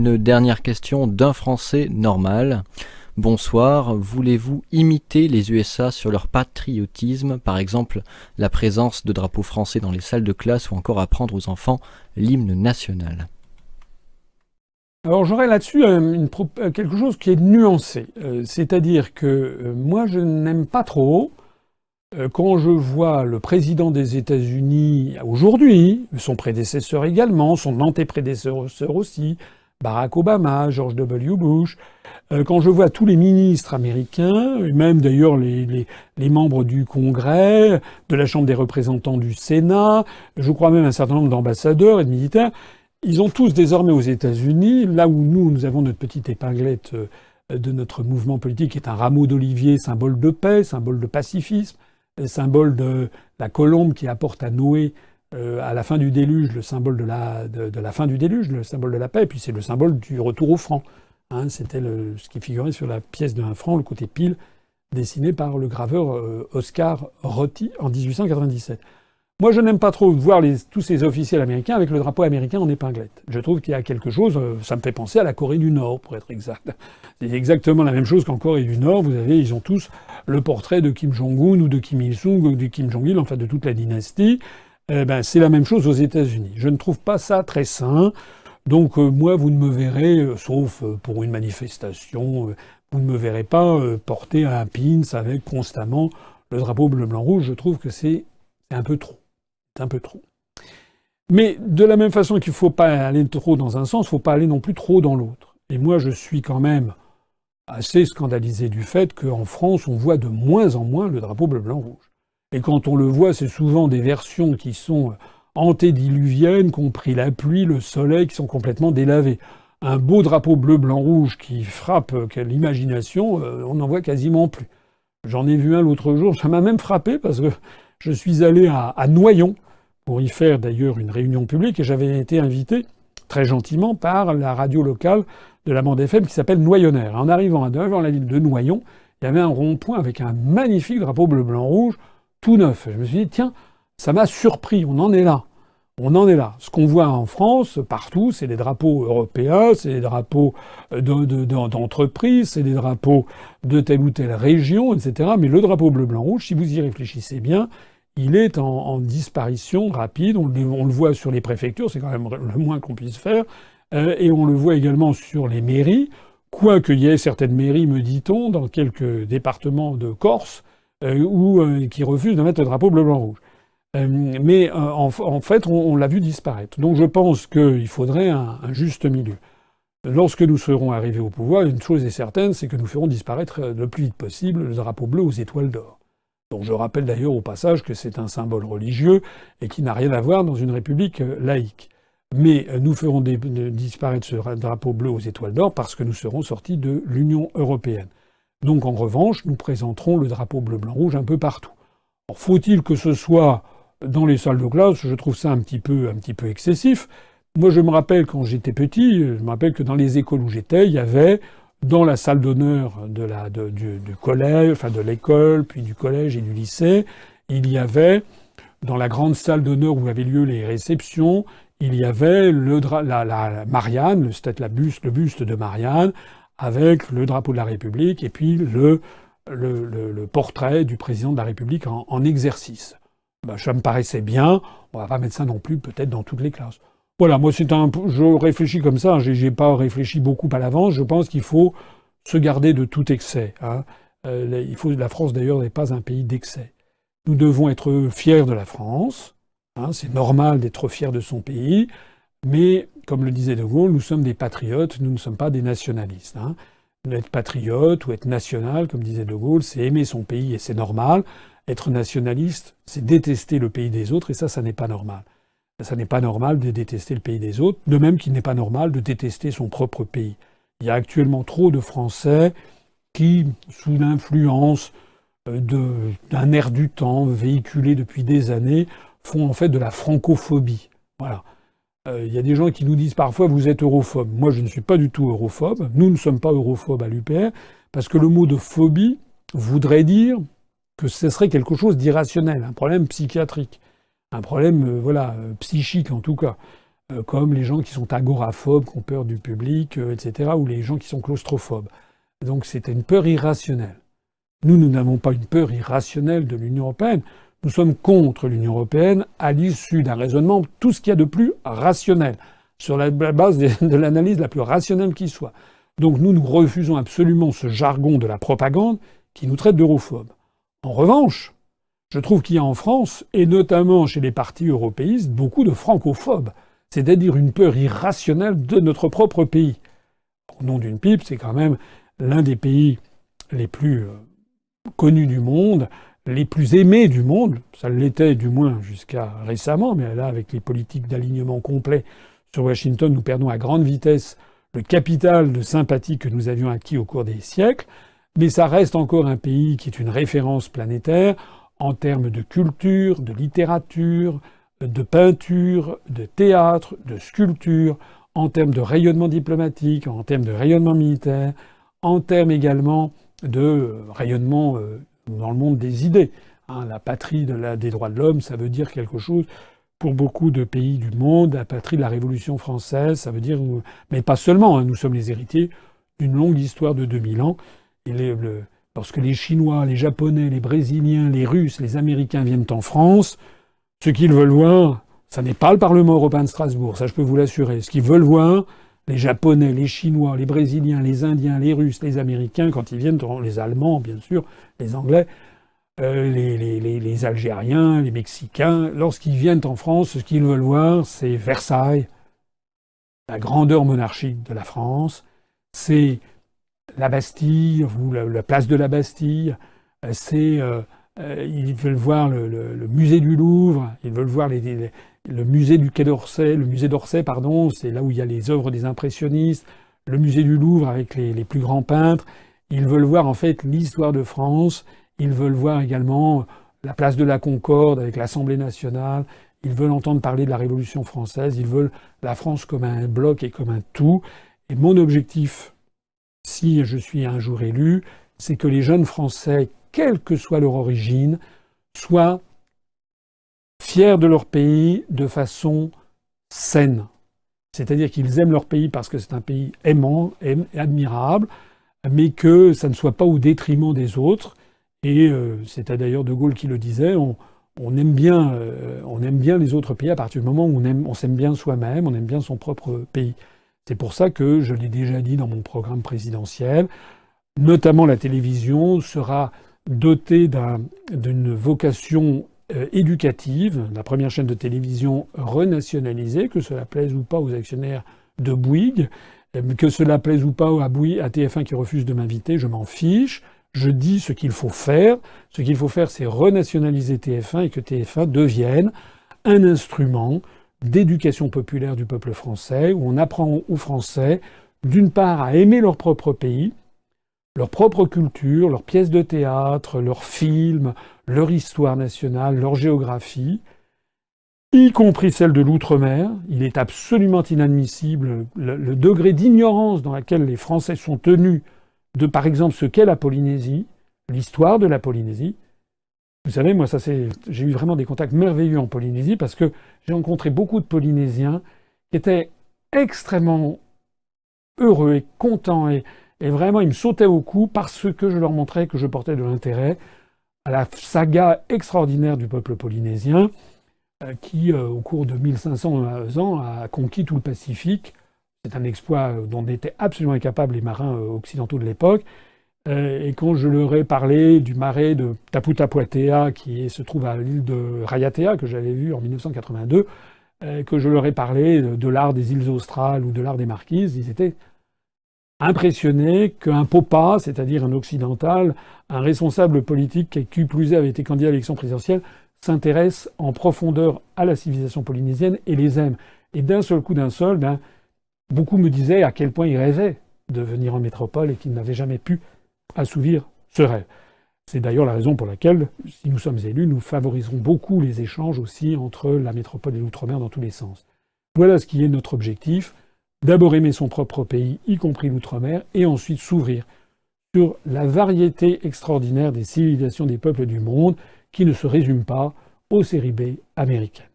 une dernière question d'un Français normal. Bonsoir, voulez-vous imiter les USA sur leur patriotisme, par exemple la présence de drapeaux français dans les salles de classe ou encore apprendre aux enfants l'hymne national? Alors j'aurais là-dessus quelque chose qui est nuancé. C'est-à-dire que moi je n'aime pas trop quand je vois le président des États-Unis aujourd'hui, son prédécesseur également, son antéprédécesseur aussi, Barack Obama, George W. Bush, quand je vois tous les ministres américains, et même d'ailleurs les membres du Congrès, de la Chambre des représentants du Sénat, je crois même un certain nombre d'ambassadeurs et de militaires, ils ont tous désormais aux États-Unis, là où nous avons notre petite épinglette de notre mouvement politique, qui est un rameau d'olivier, symbole de paix, symbole de pacifisme, symbole de la colombe qui apporte à Noé à la fin du déluge le symbole de la fin du déluge, le symbole de la paix, et puis c'est le symbole du retour au franc. Hein, c'était ce qui figurait sur la pièce de 1 franc, le côté pile, dessiné par le graveur Oscar Rotti en 1897. Moi, je n'aime pas trop voir tous ces officiels américains avec le drapeau américain en épinglette. Je trouve qu'il y a quelque chose, ça me fait penser à la Corée du Nord, pour être exact. C'est exactement la même chose qu'en Corée du Nord. Vous avez, ils ont tous le portrait de Kim Jong-un ou de Kim Il-sung ou de Kim Jong-il, enfin de toute la dynastie. C'est la même chose aux États-Unis. Je ne trouve pas ça très sain. Donc moi, vous ne me verrez, sauf pour une manifestation, vous ne me verrez pas porter un pins avec constamment le drapeau bleu-blanc-rouge. Je trouve que c'est un peu trop. C'est un peu trop. Mais de la même façon qu'il ne faut pas aller trop dans un sens, il ne faut pas aller non plus trop dans l'autre. Et moi, je suis quand même assez scandalisé du fait qu'en France, on voit de moins en moins le drapeau bleu-blanc-rouge. Et quand on le voit, c'est souvent des versions qui sont antédiluviennes, qui ont pris la pluie, le soleil, qui sont complètement délavées. Un beau drapeau bleu-blanc-rouge qui frappe l'imagination, on n'en voit quasiment plus. J'en ai vu un l'autre jour, ça m'a même frappé parce que je suis allé à Noyon, pour y faire d'ailleurs une réunion publique, et j'avais été invité très gentiment par la radio locale de la bande FM qui s'appelle Noyonnaire. En arrivant devant la ville de Noyon, il y avait un rond-point avec un magnifique drapeau bleu-blanc-rouge tout neuf. Je me suis dit, tiens, ça m'a surpris, on en est là. On en est là. Ce qu'on voit en France, partout, c'est des drapeaux européens, c'est des drapeaux d'entreprise, c'est des drapeaux de telle ou telle région, etc. Mais le drapeau bleu-blanc-rouge, si vous y réfléchissez bien, il est en disparition rapide. On le voit sur les préfectures, c'est quand même le moins qu'on puisse faire. Et on le voit également sur les mairies, quoique il y ait certaines mairies, me dit-on, dans quelques départements de Corse, qui refusent de mettre le drapeau bleu-blanc-rouge. Mais en fait, on l'a vu disparaître. Donc je pense qu'il faudrait un juste milieu. Lorsque nous serons arrivés au pouvoir, une chose est certaine, c'est que nous ferons disparaître le plus vite possible le drapeau bleu aux étoiles d'or. Donc je rappelle d'ailleurs au passage que c'est un symbole religieux et qui n'a rien à voir dans une république laïque. Mais nous ferons disparaître ce drapeau bleu aux étoiles d'or parce que nous serons sortis de l'Union européenne. Donc en revanche, nous présenterons le drapeau bleu-blanc-rouge un peu partout. Alors, faut-il que ce soit dans les salles de classe? Je trouve ça un petit peu excessif. Moi, je me rappelle quand j'étais petit, je me rappelle que dans les écoles où j'étais, il y avait dans la salle d'honneur du collège, enfin de l'école, puis du collège et du lycée, il y avait dans la grande salle d'honneur où avaient lieu les réceptions, il y avait la Marianne, le buste de Marianne, avec le drapeau de la République et puis le portrait du président de la République en exercice. Ça me paraissait bien. On va pas mettre ça non plus peut-être dans toutes les classes. Voilà, moi je réfléchis comme ça. J'ai pas réfléchi beaucoup à l'avance. Je pense qu'il faut se garder de tout excès. Hein. La France d'ailleurs n'est pas un pays d'excès. Nous devons être fiers de la France. Hein, c'est normal d'être fier de son pays. Mais comme le disait De Gaulle, nous sommes des patriotes. Nous ne sommes pas des nationalistes. Hein. Être patriote ou être national, comme disait De Gaulle, c'est aimer son pays et c'est normal. Être nationaliste, c'est détester le pays des autres et ça n'est pas normal. Ça n'est pas normal de détester le pays des autres, de même qu'il n'est pas normal de détester son propre pays. Il y a actuellement trop de Français qui, sous l'influence d'un air du temps véhiculé depuis des années, font en fait de la francophobie. Voilà. Il y a des gens qui nous disent parfois « vous êtes europhobe ». Moi, je ne suis pas du tout europhobe. Nous ne sommes pas europhobes à l'UPR, parce que le mot de phobie voudrait dire que ce serait quelque chose d'irrationnel, un problème psychiatrique, un problème psychique en tout cas. comme les gens qui sont agoraphobes, qui ont peur du public, etc., ou les gens qui sont claustrophobes. Donc c'était une peur irrationnelle. Nous n'avons pas une peur irrationnelle de l'Union européenne. Nous sommes contre l'Union européenne à l'issue d'un raisonnement, tout ce qu'il y a de plus rationnel, sur la base de l'analyse la plus rationnelle qui soit. Donc nous refusons absolument ce jargon de la propagande qui nous traite d'europhobes. En revanche, je trouve qu'il y a en France, et notamment chez les partis européistes, beaucoup de francophobes, c'est-à-dire une peur irrationnelle de notre propre pays. Au nom d'une pipe, c'est quand même l'un des pays les plus connus du monde, les plus aimés du monde, ça l'était du moins jusqu'à récemment, mais là, avec les politiques d'alignement complet sur Washington, nous perdons à grande vitesse le capital de sympathie que nous avions acquis au cours des siècles, mais ça reste encore un pays qui est une référence planétaire en termes de culture, de littérature, de peinture, de théâtre, de sculpture, en termes de rayonnement diplomatique, en termes de rayonnement militaire, en termes également de rayonnement dans le monde des idées. La patrie des droits de l'homme, ça veut dire quelque chose pour beaucoup de pays du monde. La patrie de la Révolution française, ça veut dire... Mais pas seulement, nous sommes les héritiers d'une longue histoire de 2000 ans. Et lorsque les Chinois, les Japonais, les Brésiliens, les Russes, les Américains viennent en France, ce qu'ils veulent voir, ça n'est pas le Parlement européen de Strasbourg, ça je peux vous l'assurer. Ce qu'ils veulent voir, les Japonais, les Chinois, les Brésiliens, les Indiens, les Russes, les Américains, quand ils viennent, les Allemands, bien sûr, les Anglais, les Algériens, les Mexicains, lorsqu'ils viennent en France, ce qu'ils veulent voir, c'est Versailles, la grandeur monarchique de la France, c'est la Bastille, ou la place de la Bastille, ils veulent voir le musée du Louvre, ils veulent voir le musée du Quai d'Orsay, le musée d'Orsay, pardon, c'est là où il y a les œuvres des impressionnistes, le musée du Louvre avec les plus grands peintres. Ils veulent voir en fait l'histoire de France, ils veulent voir également la place de la Concorde avec l'Assemblée nationale, ils veulent entendre parler de la Révolution française, ils veulent la France comme un bloc et comme un tout. Et mon objectif, si je suis un jour élu, c'est que les jeunes Français, quelle que soit leur origine, soient fiers de leur pays de façon saine. C'est-à-dire qu'ils aiment leur pays parce que c'est un pays aimant, admirable, mais que ça ne soit pas au détriment des autres. Et c'était d'ailleurs De Gaulle qui le disait, on aime bien les autres pays à partir du moment où on s'aime bien soi-même, on aime bien son propre pays. C'est pour ça que, je l'ai déjà dit dans mon programme présidentiel, notamment la télévision sera dotée d'une vocation éducative, la première chaîne de télévision renationalisée, que cela plaise ou pas aux actionnaires de Bouygues, que cela plaise ou pas à TF1 qui refuse de m'inviter, je m'en fiche. Je dis ce qu'il faut faire. Ce qu'il faut faire, c'est renationaliser TF1 et que TF1 devienne un instrument d'éducation populaire du peuple français, où on apprend aux Français, d'une part, à aimer leur propre pays, leur propre culture, leurs pièces de théâtre, leurs films, leur histoire nationale, leur géographie, y compris celle de l'outre-mer. Il est absolument inadmissible le degré d'ignorance dans lequel les Français sont tenus de, par exemple, ce qu'est la Polynésie, l'histoire de la Polynésie. Vous savez, moi, j'ai eu vraiment des contacts merveilleux en Polynésie parce que j'ai rencontré beaucoup de Polynésiens qui étaient extrêmement heureux et contents et vraiment, ils me sautaient au cou parce que je leur montrais que je portais de l'intérêt à la saga extraordinaire du peuple polynésien qui, au cours de 1500 ans, a conquis tout le Pacifique. C'est un exploit dont étaient absolument incapables les marins occidentaux de l'époque. Et quand je leur ai parlé du marais de Taputapuatea, qui se trouve à l'île de Raiatea, que j'avais vu en 1982, que je leur ai parlé de l'art des îles australes ou de l'art des Marquises, ils étaient impressionnés qu'un popa, c'est-à-dire un occidental, un responsable politique qui plus est avait été candidat à l'élection présidentielle, s'intéresse en profondeur à la civilisation polynésienne et les aime. Et d'un seul coup, beaucoup me disaient à quel point ils rêvaient de venir en métropole et qu'ils n'avaient jamais pu assouvir ce rêve. C'est d'ailleurs la raison pour laquelle, si nous sommes élus, nous favoriserons beaucoup les échanges aussi entre la métropole et l'outre-mer dans tous les sens. Voilà ce qui est notre objectif. D'abord aimer son propre pays, y compris l'outre-mer, et ensuite s'ouvrir sur la variété extraordinaire des civilisations des peuples du monde qui ne se résument pas aux séries B américaines.